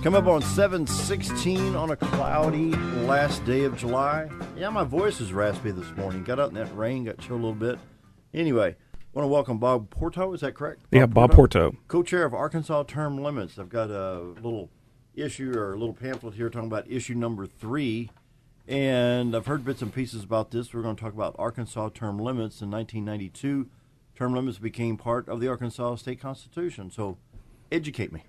Come up on 7:16 on a cloudy last day of July. Yeah, my voice is raspy this morning. Got out in that rain, got chilled a little bit. Anyway, want to welcome Bob Porto. Is that correct? Bob Porto. Co-chair of Arkansas Term Limits. I've got a little issue or a little pamphlet here talking about issue number 3. And I've heard bits and pieces about this. We're going to talk about Arkansas term limits. In 1992, term limits became part of the Arkansas state constitution. So educate me.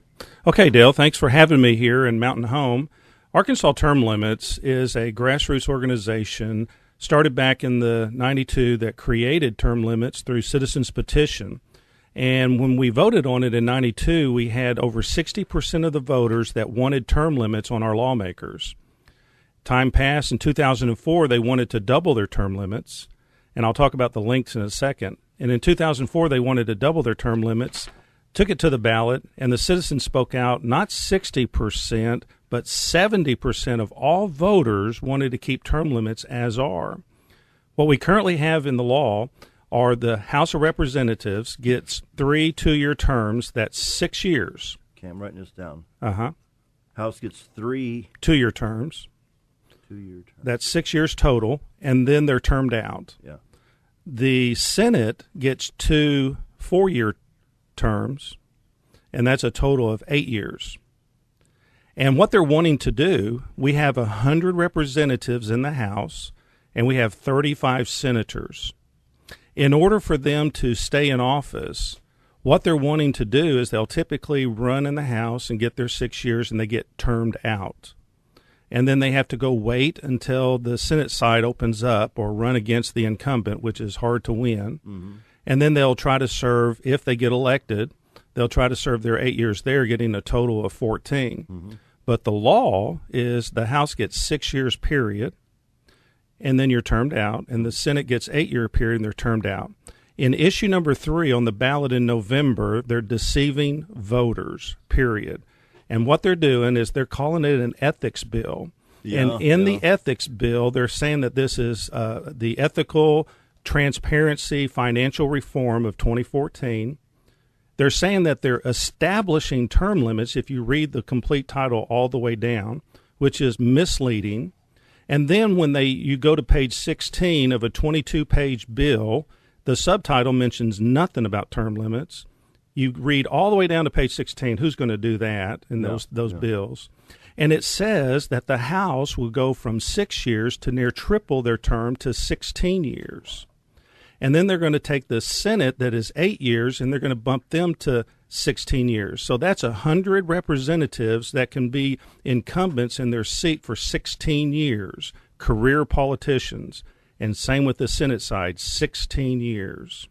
Okay, Dale, thanks for having me here in Mountain Home. Arkansas Term Limits is a grassroots organization started back in the 92 that created term limits through citizens petition. And when we voted on it in 92, we had over 60% of the voters that wanted term limits on our lawmakers. Time passed. In 2004, they wanted to double their term limits, and I'll talk about the links in a second. And in 2004, they wanted to double their term limits, took it to the ballot, and the citizens spoke out. Not 60%, but 70% of all voters wanted to keep term limits as are. What we currently have in the law are the House of Representatives gets 3 two-year terms. That's 6 years. Okay, I'm writing this down. Uh-huh. House gets 3 two-year terms. 2-year terms. That's 6 years total, and then they're termed out. Yeah. The Senate gets 2 4-year terms, and that's a total of 8 years. And what they're wanting to do, we have 100 representatives in the House, and we have 35 senators. In order for them to stay in office, what they're wanting to do is they'll typically run in the House and get their 6 years, and they get termed out. And then they have to go wait until the Senate side opens up or run against the incumbent, which is hard to win. Mm-hmm. And then they'll try to serve, if they get elected, they'll try to serve their 8 years there, getting a total of 14. Mm-hmm. But the law is the House gets 6 years, period, and then you're termed out, and the Senate gets 8-year period, and they're termed out. In issue number 3 on the ballot in November, they're deceiving voters, period. And what they're doing is they're calling it an ethics bill. And in the ethics bill, they're saying that this is the ethical transparency financial reform of 2014. They're saying that they're establishing term limits, if you read the complete title all the way down, which is misleading. And then when you go to page 16 of a 22-page bill, the subtitle mentions nothing about term limits. You read all the way down to page 16, who's going to do that in those bills? And it says that the House will go from 6 years to near triple their term to 16 years. And then they're going to take the Senate, that is 8 years, and they're going to bump them to 16 years. So that's 100 representatives that can be incumbents in their seat for 16 years, career politicians. And same with the Senate side, 16 years.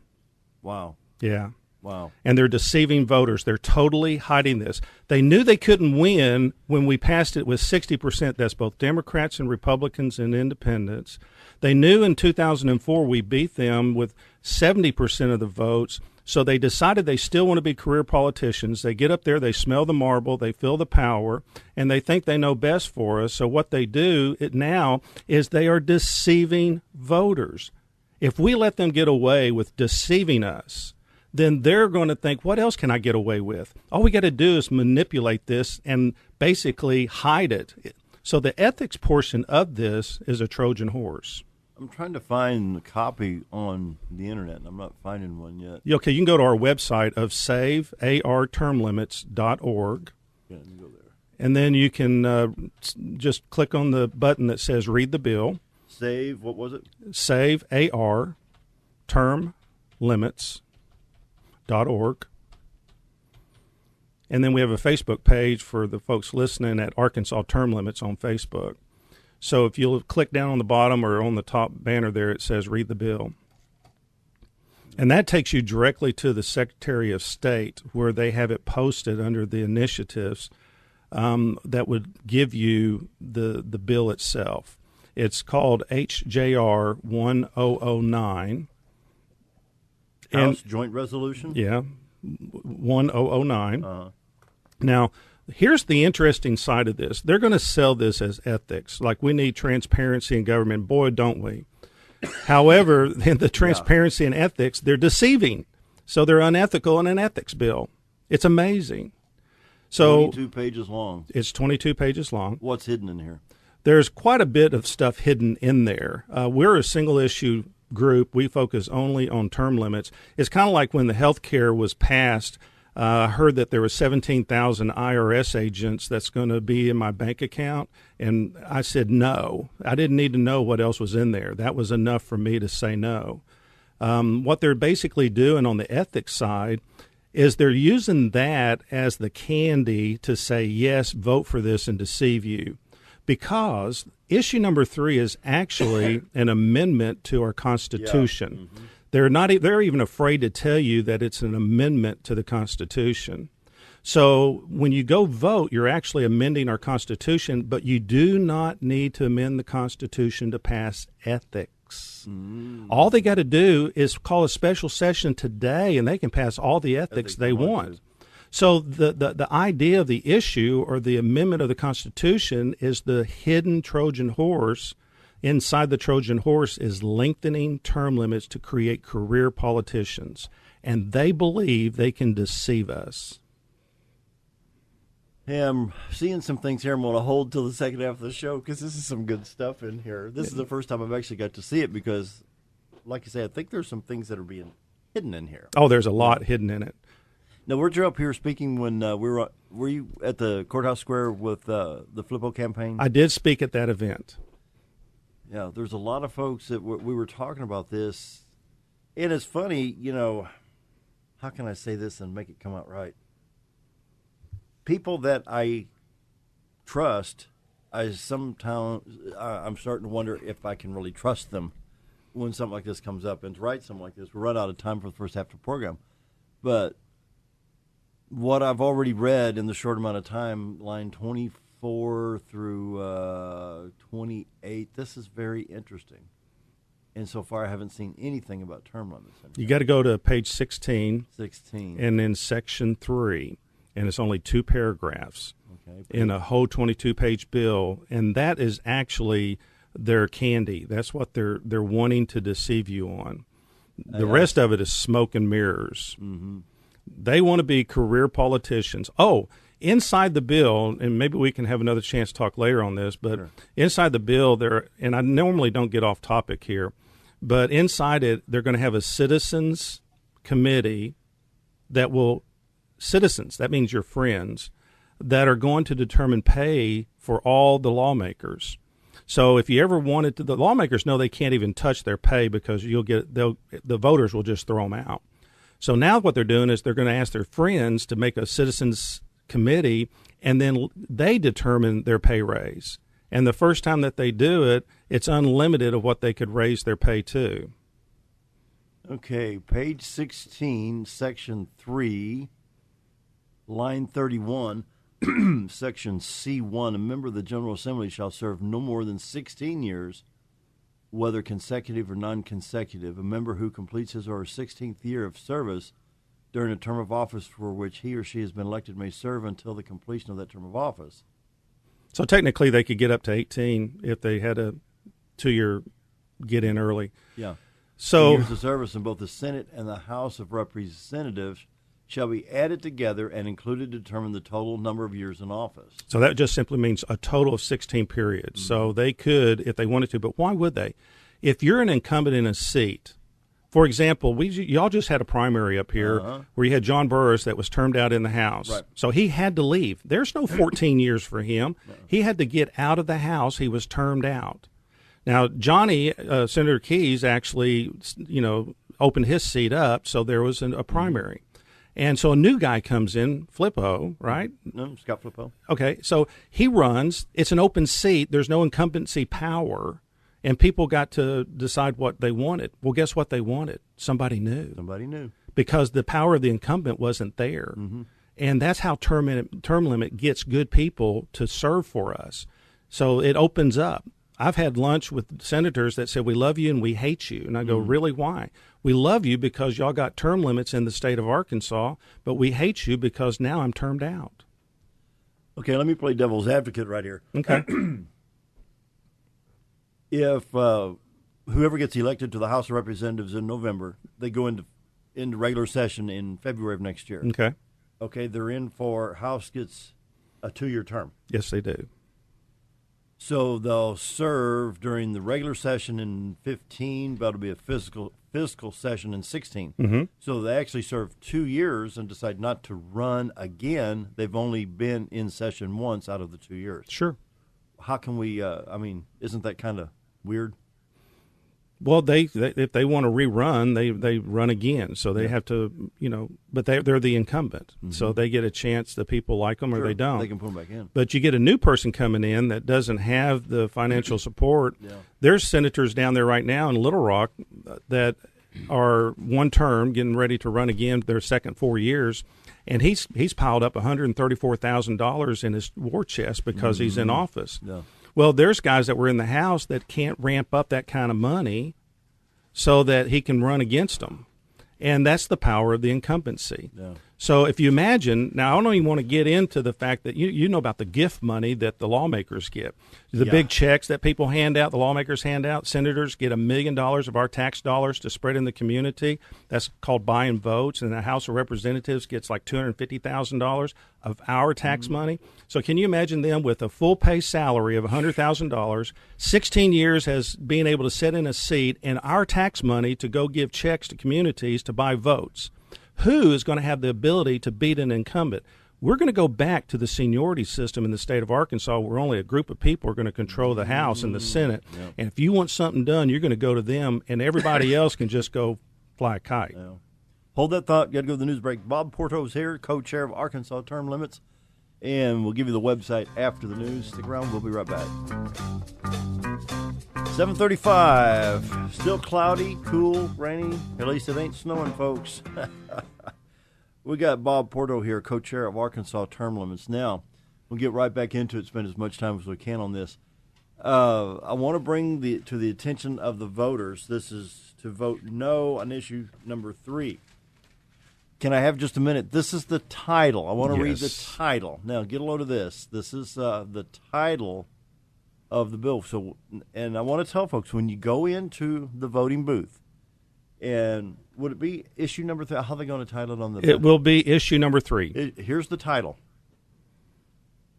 Wow. Yeah. Wow. And they're deceiving voters. They're totally hiding this. They knew they couldn't win when we passed it with 60%. That's both Democrats and Republicans and independents. They knew in 2004 we beat them with 70% of the votes. So they decided they still want to be career politicians. They get up there, they smell the marble, they feel the power, and they think they know best for us. So what they do now is they are deceiving voters. If we let them get away with deceiving us, then they're going to think, what else can I get away with? All we got to do is manipulate this and basically hide it. So the ethics portion of this is a Trojan horse. I'm trying to find a copy on the internet, and I'm not finding one yet. Okay, you can go to our website of saveartermlimits.org. Yeah, you can go there. And then you can just click on the button that says read the bill. Save, what was it? saveartermlimits.org. And then we have a Facebook page for the folks listening at Arkansas Term Limits on Facebook. So if you'll click down on the bottom or on the top banner there, it says read the bill. And that takes you directly to the Secretary of State, where they have it posted under the initiatives that would give you the bill itself. It's called HJR 1009. House Joint Resolution? Yeah, 1009. Now, here's the interesting side of this. They're going to sell this as ethics, like we need transparency in government. Boy, don't we. However, in the transparency and ethics, they're deceiving. So they're unethical in an ethics bill. It's amazing. So 22 pages long. It's 22 pages long. What's hidden in here? There's quite a bit of stuff hidden in there. We're a single issue group. We focus only on term limits. It's kind of like when the health care was passed. I heard that there were 17,000 IRS agents that's going to be in my bank account. And I said no. I didn't need to know what else was in there. That was enough for me to say no. What they're basically doing on the ethics side is they're using that as the candy to say, yes, vote for this and deceive you. Because issue number 3 is actually an amendment to our Constitution. Yeah. Mm-hmm. They're even afraid to tell you that it's an amendment to the Constitution. So when you go vote, you're actually amending our Constitution, but you do not need to amend the Constitution to pass ethics. Mm. All they got to do is call a special session today, and they can pass all the ethics they want. So the idea of the issue or the amendment of the Constitution is the hidden Trojan horse. Inside the Trojan horse is lengthening term limits to create career politicians, and they believe they can deceive us. Hey, I'm seeing some things here I'm going to hold till the second half of the show because this is some good stuff in here. This is the first time I've actually got to see it because, like you say, I think there's some things that are being hidden in here. Oh, there's a lot hidden in it. Now, weren't you up here speaking when were you at the courthouse square with the Flippo campaign? I did speak at that event. Yeah, there's a lot of folks that we were talking about this, and it's funny, how can I say this and make it come out right? People that I trust, I'm starting to wonder if I can really trust them when something like this comes up. And to write something like this, we're run out of time for the first half of the program, but what I've already read in the short amount of time, line 24 through 28, this is very interesting. And so far, I haven't seen anything about term limits. You got to go to page 16. 16. And then section 3, and it's only 2 paragraphs in a whole 22-page bill, and that is actually their candy. That's what they're wanting to deceive you on. The rest of it is smoke and mirrors. Mm-hmm. They want to be career politicians. Oh, inside the bill, and maybe we can have another chance to talk later on this, but sure. Inside the bill, and I normally don't get off topic here, but inside it, they're going to have a citizens committee that means your friends, that are going to determine pay for all the lawmakers. So if you ever wanted to, the lawmakers know they can't even touch their pay because the voters will just throw them out. So now what they're doing is they're going to ask their friends to make a citizens committee, and then they determine their pay raise. And the first time that they do it, it's unlimited of what they could raise their pay to. Okay, page 16, section 3, line 31, section C1, a member of the General Assembly shall serve no more than 16 years, whether consecutive or non-consecutive. A member who completes his or her 16th year of service during a term of office for which he or she has been elected may serve until the completion of that term of office. So technically they could get up to 18 if they had a 2-year get in early. Yeah. So 2 years of service in both the Senate and the House of Representatives shall be added together and included to determine the total number of years in office. So that just simply means a total of 16 periods. Mm-hmm. So they could, if they wanted to, but why would they? If you're an incumbent in a seat, for example, y'all just had a primary up here where you had John Burris that was termed out in the House. Right. So he had to leave. There's no 14 years for him. No. He had to get out of the House. He was termed out. Now, Johnny, Senator Keyes, actually, opened his seat up, so there was a primary. And so a new guy comes in, Flippo, right? No, Scott Flippo. Okay, so he runs. It's an open seat. There's no incumbency power, and people got to decide what they wanted. Well, guess what they wanted? Somebody new. Somebody new. Because the power of the incumbent wasn't there. Mm-hmm. And that's how term limit gets good people to serve for us. So it opens up. I've had lunch with senators that said, we love you and we hate you. And I go, really, why? We love you because y'all got term limits in the state of Arkansas, but we hate you because now I'm termed out. Okay, let me play devil's advocate right here. Okay. If whoever gets elected to the House of Representatives in November, they go into regular session in February of next year. Okay. Okay, they're in for House gets a 2-year term. Yes, they do. So they'll serve during the regular session in 15, but it'll be a fiscal session in 16. Mm-hmm. So they actually serve 2 years and decide not to run again. They've only been in session once out of the 2 years. Sure. How can we, isn't that kind of weird? Well, they if they want to rerun, they run again. So they have to, but they're the incumbent. Mm-hmm. So they get a chance. The people like them or they don't. They can put them back in. But you get a new person coming in that doesn't have the financial support. Yeah. There's senators down there right now in Little Rock that are one term, getting ready to run again their second 4 years. And he's piled up $134,000 in his war chest because he's in office. Yeah. Well, there's guys that were in the House that can't ramp up that kind of money so that he can run against them. And that's the power of the incumbency. Yeah. So if you imagine, now I don't even want to get into the fact that you know about the gift money that the lawmakers get. The big checks that people hand out, the lawmakers hand out. Senators get $1 million of our tax dollars to spread in the community. That's called buying votes. And the House of Representatives gets like $250,000 of our tax money. So can you imagine them with a full pay salary of $100,000, 16 years as being able to sit in a seat, and our tax money to go give checks to communities to buy votes? Who is going to have the ability to beat an incumbent? We're going to go back to the seniority system in the state of Arkansas where only a group of people are going to control the House and the Senate. Yep. And if you want something done, you're going to go to them, and everybody else can just go fly a kite. Yeah. Hold that thought. Got to go to the news break. Bob Porto's here, co-chair of Arkansas Term Limits, and we'll give you the website after the news. Stick around. We'll be right back. 7:35. Still cloudy, cool, rainy. At least it ain't snowing, folks. We got Bob Porto here, co-chair of Arkansas Term Limits. Now, we'll get right back into it, spend as much time as we can on this. I want to bring to the attention of the voters, this is to vote no on issue number 3. Can I have just a minute? This is the title. I want to read the title. Now, get a load of this. This is the title of the bill. So, and I want to tell folks, when you go into the voting booth, and would it be issue number 3? How are they going to title it on the bill? It will be issue number 3. Here's the title.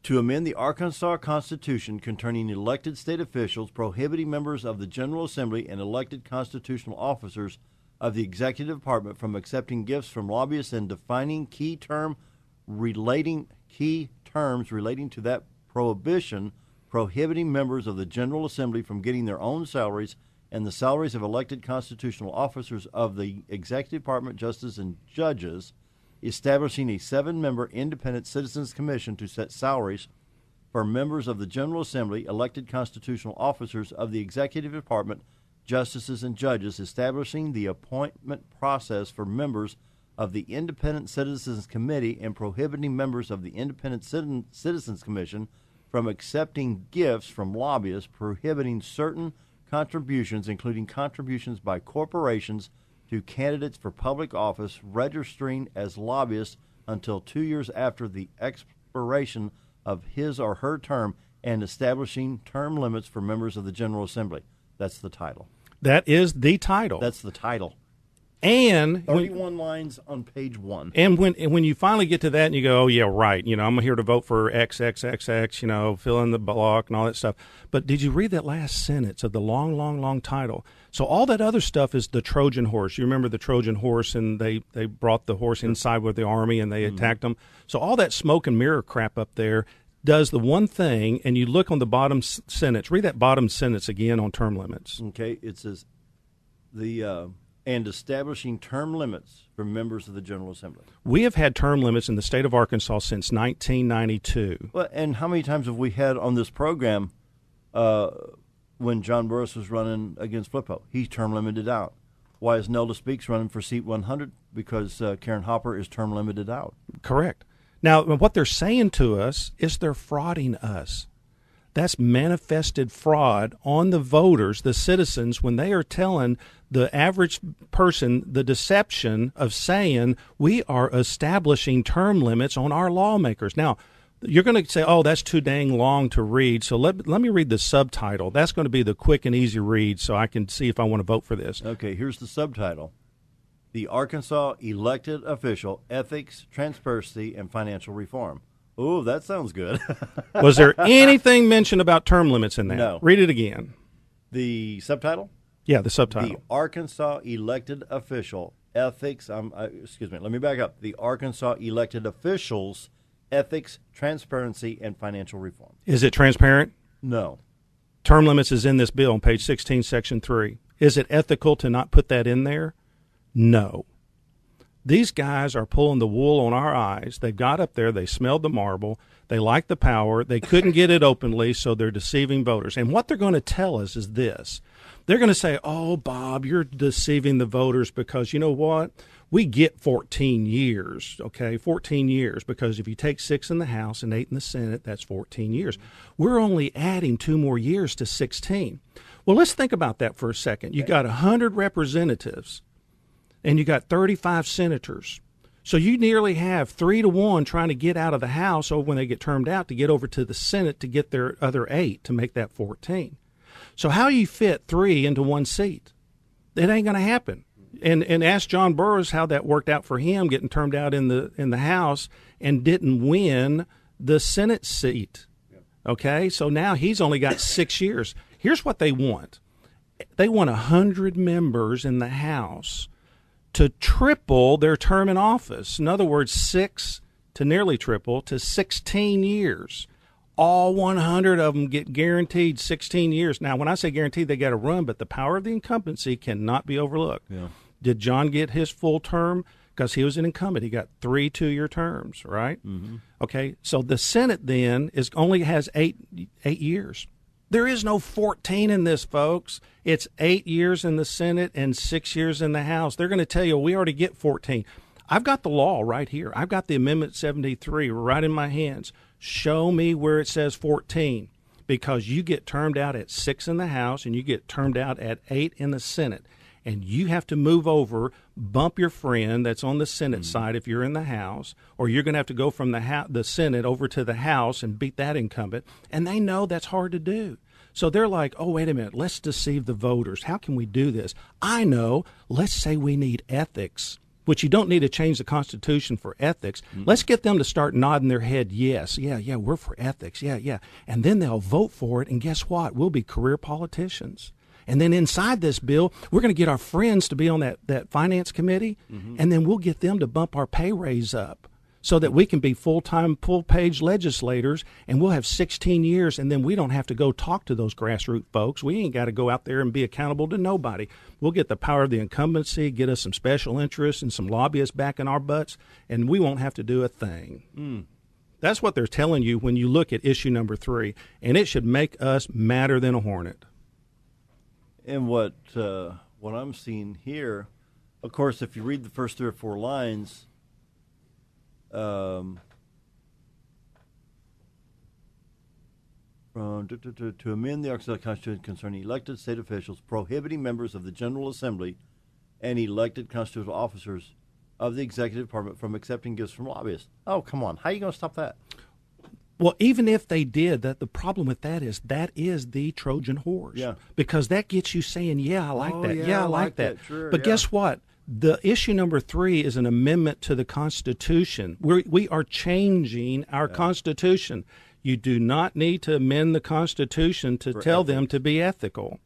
To amend the Arkansas Constitution concerning elected state officials, prohibiting members of the General Assembly and elected constitutional officers of the Executive Department from accepting gifts from lobbyists and defining key terms relating to that prohibition, prohibiting members of the General Assembly from getting their own salaries and the salaries of elected constitutional officers of the Executive Department, justices, and judges, establishing a 7-member independent citizens commission to set salaries for members of the General Assembly, elected constitutional officers of the Executive Department, justices, and judges, establishing the appointment process for members of the Independent Citizens Committee, and prohibiting members of the Independent Citizens Commission from accepting gifts from lobbyists, prohibiting certain contributions, including contributions by corporations to candidates for public office registering as lobbyists until 2 years after the expiration of his or her term, and establishing term limits for members of the General Assembly. That's the title. That is the title. That's the title. And 31 lines on page 1. And when you finally get to that and you go, oh, yeah, right, I'm here to vote for XXXX, fill in the block and all that stuff. But did you read that last sentence of the long, long, long title? So all that other stuff is the Trojan horse. You remember the Trojan horse, and they brought the horse inside with the army and they attacked them. So all that smoke and mirror crap up there does the one thing, and you look on the bottom sentence. Read that bottom sentence again on term limits. Okay, it says and establishing term limits for members of the General Assembly. We have had term limits in the state of Arkansas since 1992. Well, and how many times have we had on this program when John Burris was running against Flippo? He term limited out. Why is Nelda Speaks running for seat 100? Because Karen Hopper is term limited out. Correct. Now, what they're saying to us is they're frauding us. That's manifested fraud on the voters, the citizens, when they are telling the average person the deception of saying we are establishing term limits on our lawmakers. Now, you're going to say, oh, that's too dang long to read, so let me read the subtitle. That's going to be the quick and easy read so I can see if I want to vote for this. Okay, here's the subtitle. the Arkansas Elected Official Ethics, Transparency, and Financial Reform. Oh, that sounds good. Was there anything mentioned about term limits in that? No. Read it again. The subtitle? Yeah, the subtitle. The Arkansas Elected Official Ethics, excuse me, let me back up. The Arkansas Elected Officials Ethics, Transparency, and Financial Reform. Is it transparent? No. Term limits is in this bill on page 16, section 3. Is it ethical to not put that in there? No. These guys are pulling the wool on our eyes. They got up there, they smelled the marble, they liked the power, they couldn't get it openly, so they're deceiving voters. And what they're going to tell us is this. They're going to say, oh, Bob, you're deceiving the voters because you know what? We get 14 years, okay, 14 years, because if you take 6 in the House and 8 in the Senate, that's 14 years. We're only adding 2 more years to 16. Well, let's think about that for a second. You got 100 representatives, and you got 35 senators. So you nearly have 3-1 trying to get out of the House or when they get termed out to get over to the Senate to get their other 8 to make that 14. So how do you fit 3 into 1 seat? It ain't going to happen. And ask John Burroughs how that worked out for him getting termed out in the House and didn't win the Senate seat. Okay, so now he's only got 6 years. Here's what they want. They want 100 members in the House to triple their term in office. In other words, 6 to nearly triple to 16 years. All 100 of them get guaranteed 16 years. Now, when I say guaranteed, they got to run, but the power of the incumbency cannot be overlooked. Yeah. Did John get his full term? Because he was an incumbent. He got 3 2-year terms, right? Mm-hmm. Okay, so the Senate then only has 8 years. There is no 14 in this, folks. It's 8 years in the Senate and 6 years in the House. They're going to tell you, we already get 14. I've got the law right here. I've got the Amendment 73 right in my hands. Show me where it says 14, because you get termed out at 6 in the House and you get termed out at 8 in the Senate. And you have to move over, bump your friend that's on the Senate side if you're in the House, or you're going to have to go from the Senate over to the House and beat that incumbent. And they know that's hard to do. So they're like, oh, wait a minute, let's deceive the voters. How can we do this? I know. Let's say we need ethics, which you don't need to change the Constitution for ethics. Let's get them to start nodding their head, yes, yeah, we're for ethics, yeah. And then they'll vote for it, and guess what? We'll be career politicians. And then inside this bill, we're going to get our friends to be on that finance committee, and then we'll get them to bump our pay raise up so that we can be full-time, full-page legislators, and we'll have 16 years, and then we don't have to go talk to those grassroots folks. We ain't got to go out there and be accountable to nobody. We'll get the power of the incumbency, get us some special interests and some lobbyists back in our butts, and we won't have to do a thing. That's what they're telling you when you look at issue number 3, and it should make us madder than a hornet. And what I'm seeing here, of course, if you read the first 3 or 4 lines, to amend the Arkansas Constitution concerning elected state officials, prohibiting members of the General Assembly and elected constitutional officers of the executive department from accepting gifts from lobbyists. Oh, come on. How are you going to stop that? Well, even if they did, the problem with that is the Trojan horse. Yeah. Because that gets you saying, yeah, I like that. Yeah, I like that. Sure, but guess what? The issue number 3 is an amendment to the Constitution. We are changing our Constitution. You do not need to amend the Constitution to tell them to be ethical.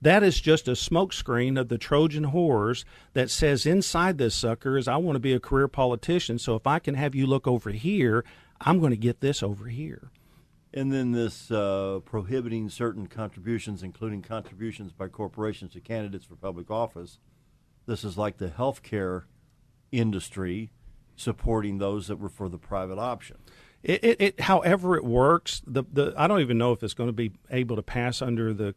That is just a smokescreen of the Trojan horse that says inside this sucker is I want to be a career politician, so if I can have you look over here, I'm going to get this over here. And then this prohibiting certain contributions, including contributions by corporations to candidates for public office. This is like the healthcare industry supporting those that were for the private option. However it works, I don't even know if it's going to be able to pass under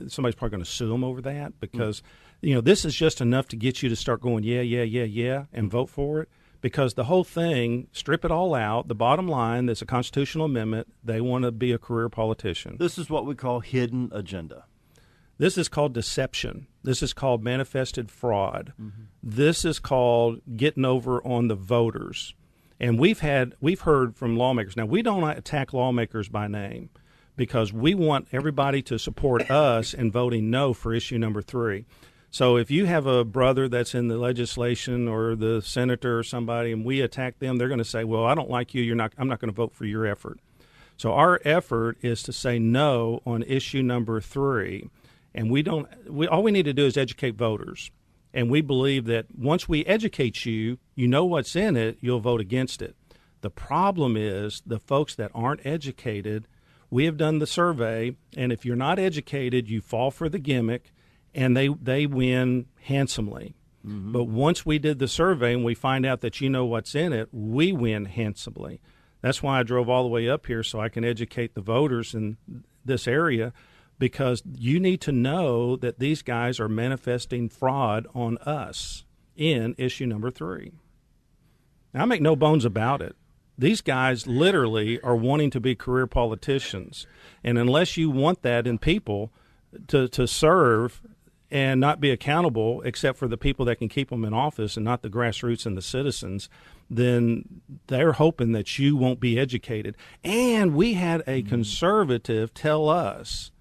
somebody's probably going to sue them over that because, this is just enough to get you to start going, yeah, and vote for it. Because the whole thing, strip it all out, the bottom line, there's a constitutional amendment, they want to be a career politician. This is what we call hidden agenda. This is called deception. This is called manifested fraud. Mm-hmm. This is called getting over on the voters. And we've heard from lawmakers. Now, we don't attack lawmakers by name because we want everybody to support us in voting no for issue number 3. So if you have a brother that's in the legislation or the senator or somebody, and we attack them, they're going to say, "Well, I don't like you. I'm not going to vote for your effort." So our effort is to say no on issue number 3, and all we need to do is educate voters. And we believe that once we educate you, you know what's in it, you'll vote against it. The problem is the folks that aren't educated. We have done the survey, and if you're not educated, you fall for the gimmick, and they win handsomely. Mm-hmm. But once we did the survey and we find out that you know what's in it, we win handsomely. That's why I drove all the way up here, so I can educate the voters in this area, because you need to know that these guys are manifesting fraud on us in issue number 3. Now, I make no bones about it. These guys literally are wanting to be career politicians, and unless you want that in people to serve and not be accountable except for the people that can keep them in office and not the grassroots and the citizens, then they're hoping that you won't be educated. And we had a conservative tell us,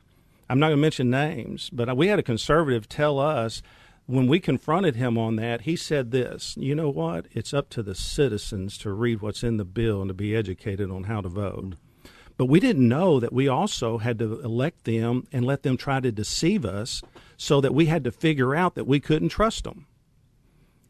I'm not going to mention names, but we had a conservative tell us when we confronted him on that, he said this: "You know what? It's up to the citizens to read what's in the bill and to be educated on how to vote." But we didn't know that we also had to elect them and let them try to deceive us, so that we had to figure out that we couldn't trust them.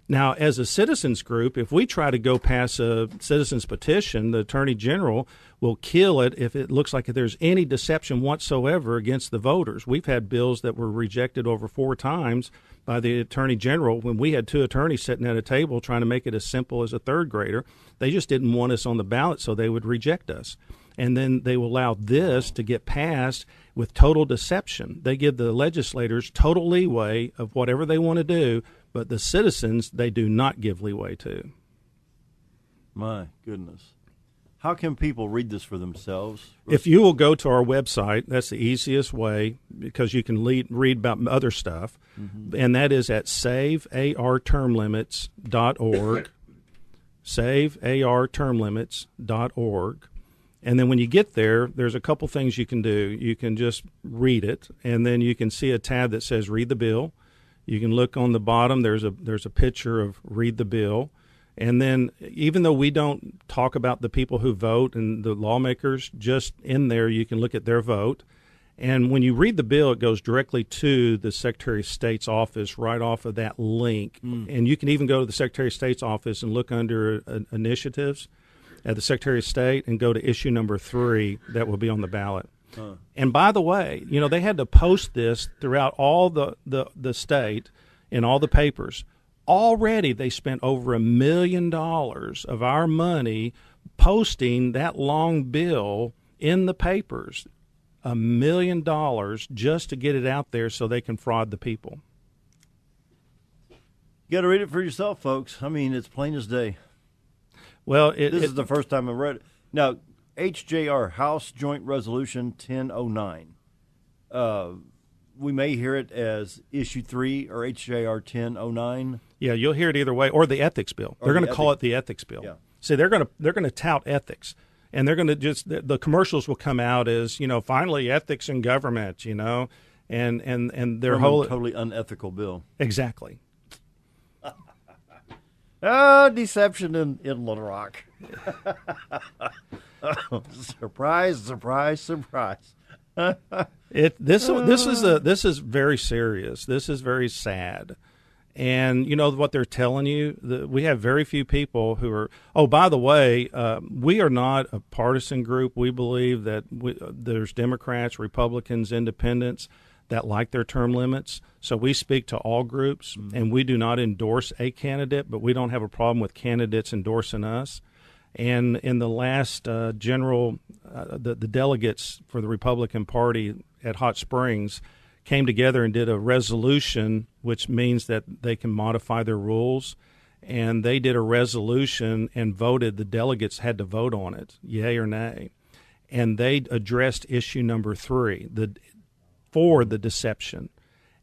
Now, as a citizens group, if we try to go pass a citizens petition, the Attorney General will kill it if it looks like there's any deception whatsoever against the voters. We've had bills that were rejected over 4 times by the Attorney General when we had 2 attorneys sitting at a table trying to make it as simple as a 3rd grader. They just didn't want us on the ballot, so they would reject us. And then they will allow this to get passed with total deception. They give the legislators total leeway of whatever they want to do, but the citizens they do not give leeway to. My goodness. How can people read this for themselves? If you will go to our website, that's the easiest way, because you can read about other stuff, and that is at saveartermlimits.org, saveartermlimits.org. And then when you get there, there's a couple things you can do. You can just read it, and then you can see a tab that says Read the Bill. You can look on the bottom. There's a picture of Read the Bill. And then even though we don't talk about the people who vote and the lawmakers, just in there you can look at their vote. And when you read the bill, it goes directly to the Secretary of State's office right off of that link. And you can even go to the Secretary of State's office and look under initiatives at the Secretary of State and go to issue number 3 that will be on the ballot. And by the way, they had to post this throughout all the state in all the papers. Already they spent over $1 million of our money posting that long bill in the papers. $1 million just to get it out there so they can fraud the people. You got to read it for yourself, folks. I mean, it's plain as day. Well, this is the first time I've read it. Now, HJR, House Joint Resolution 1009. We may hear it as Issue 3 or HJR 1009. Yeah, you'll hear it either way, or the ethics bill. They're going to call it the ethics bill. Yeah. See, they're going to tout ethics, and they're going to the commercials will come out as finally ethics in government, and their whole totally unethical bill. Exactly. Deception in Little Rock. Surprise, surprise, surprise. This is very serious. This is very sad. And you know what they're telling you? We have very few people who are. Oh, by the way, we are not a partisan group. We believe that there's Democrats, Republicans, Independents that like their term limits. So we speak to all groups, and we do not endorse a candidate, but we don't have a problem with candidates endorsing us. And in the last the delegates for the Republican Party at Hot Springs came together and did a resolution, which means that they can modify their rules. And they did a resolution and voted. The delegates had to vote on it, yay or nay. And they addressed issue number 3, for the deception.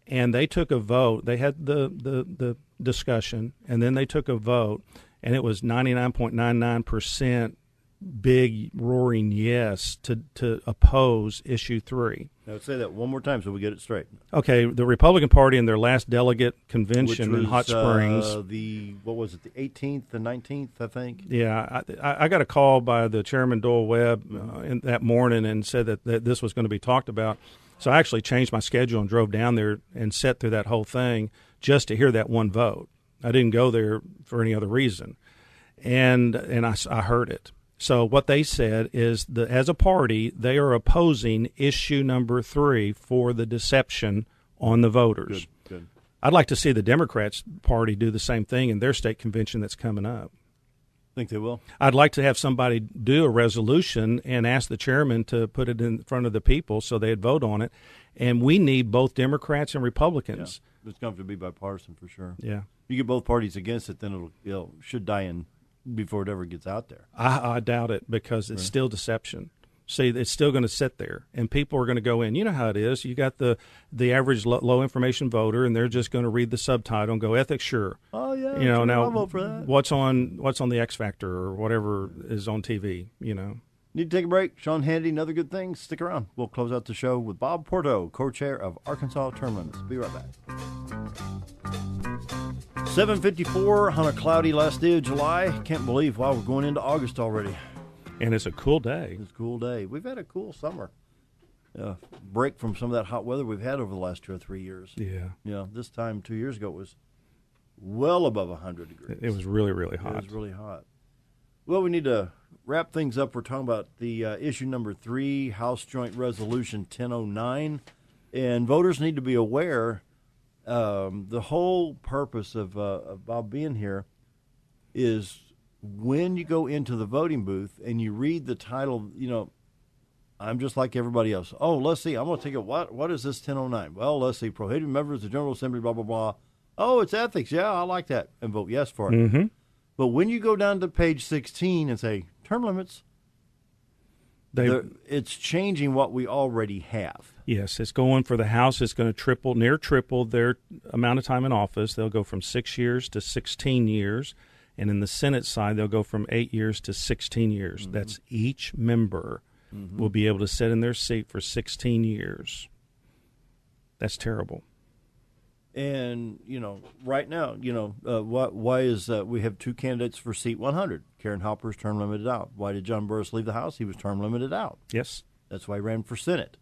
And they took a vote. They had the discussion, and then they took a vote, and it was 99.99% big roaring yes to oppose issue 3. Now say that one more time so we get it straight. Okay, the Republican Party in their last delegate convention in Hot Springs. What was it, the 18th and 19th, I think? Yeah, I got a call by the chairman, Doyle Webb, that morning and said that this was going to be talked about. So I actually changed my schedule and drove down there and sat through that whole thing just to hear that one vote. I didn't go there for any other reason. And I heard it. So what they said is that as a party, they are opposing issue number 3 for the deception on the voters. Good. I'd like to see the Democrats Party do the same thing in their state convention that's coming up. Think they will? I'd like to have somebody do a resolution and ask the chairman to put it in front of the people so they'd vote on it. And we need both Democrats and Republicans. Yeah. It's going to have to be bipartisan for sure. Yeah. You get both parties against it, then it should die in before it ever gets out there. I doubt it because it's still deception. See, it's still going to sit there, and people are going to go in. You know how it is. You got the average low information voter, and they're just going to read the subtitle and go, ethics, sure. Oh, yeah. You know, now I'll vote for that. what's on the X Factor or whatever is on TV, you know. Need to take a break. Sean Hannity and other good things. Stick around. We'll close out the show with Bob Porto, co-chair of Arkansas Term Limits. Be right back. 7:54 on a cloudy last day of July. Can't believe, wow, we're going into August already. And it's a cool day. It's a cool day. We've had a cool summer. Break from some of that hot weather we've had over the last 2 or 3 years. Yeah. This time 2 years ago it was well above 100 degrees. It was really, really hot. It was really hot. Well, we need to wrap things up. We're talking about the issue number 3, House Joint Resolution 1009. And voters need to be aware the whole purpose of Bob being here is when you go into the voting booth and you read the title, I'm just like everybody else. Oh, let's see. I'm going to take it. What is this 1009? Well, let's see. Prohibited members of the General Assembly, blah, blah, blah. Oh, it's ethics. Yeah, I like that. And vote yes for it. Mm-hmm. But when you go down to page 16 and say term limits, it's changing what we already have. Yes, it's going for the House. It's going to near triple their amount of time in office. They'll go from 6 years to 16 years. And in the Senate side, they'll go from 8 years to 16 years. Mm-hmm. That's each member will be able to sit in their seat for 16 years. That's terrible. And, right now, why is we have 2 candidates for seat 100. Karen Hopper's term limited out. Why did John Burris leave the House? He was term limited out. Yes. That's why he ran for Senate.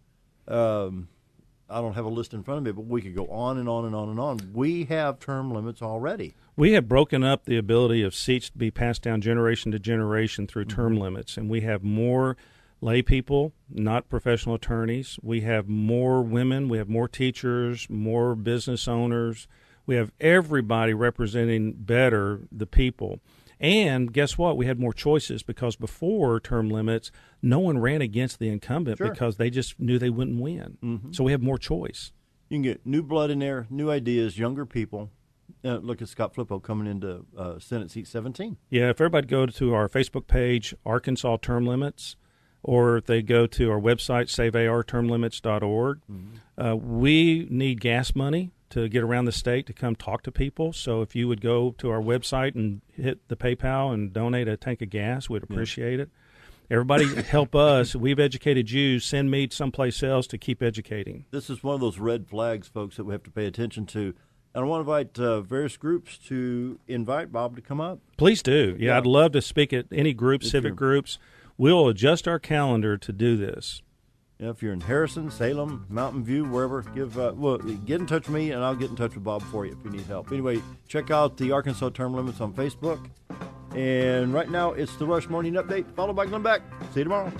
I don't have a list in front of me, but we could go on and on and on and on. We have term limits already. We have broken up the ability of seats to be passed down generation to generation through term limits, and we have more lay people, not professional attorneys. We have more women. We have more teachers, more business owners. We have everybody representing better the people. And guess what? We had more choices because before term limits, no one ran against the incumbent because they just knew they wouldn't win. Mm-hmm. So we have more choice. You can get new blood in there, new ideas, younger people. Look at Scott Flippo coming into Senate seat 17. Yeah, if everybody go to our Facebook page, Arkansas Term Limits, or if they go to our website, saveartermlimits.org, we need gas money to get around the state to come talk to people. So if you would go to our website and hit the PayPal and donate a tank of gas, we'd appreciate it. Everybody help us. We've educated you. Send me someplace else to keep educating. This is one of those red flags, folks, that we have to pay attention to. And I want to invite various groups to invite Bob to come up. Please do. Yeah, I'd love to speak at any groups, civic groups. We'll adjust our calendar to do this. Yeah, if you're in Harrison, Salem, Mountain View, wherever, get in touch with me, and I'll get in touch with Bob for you if you need help. Anyway, check out the Arkansas Term Limits on Facebook. And right now, it's the Rush Morning Update, followed by Glenn Beck. See you tomorrow.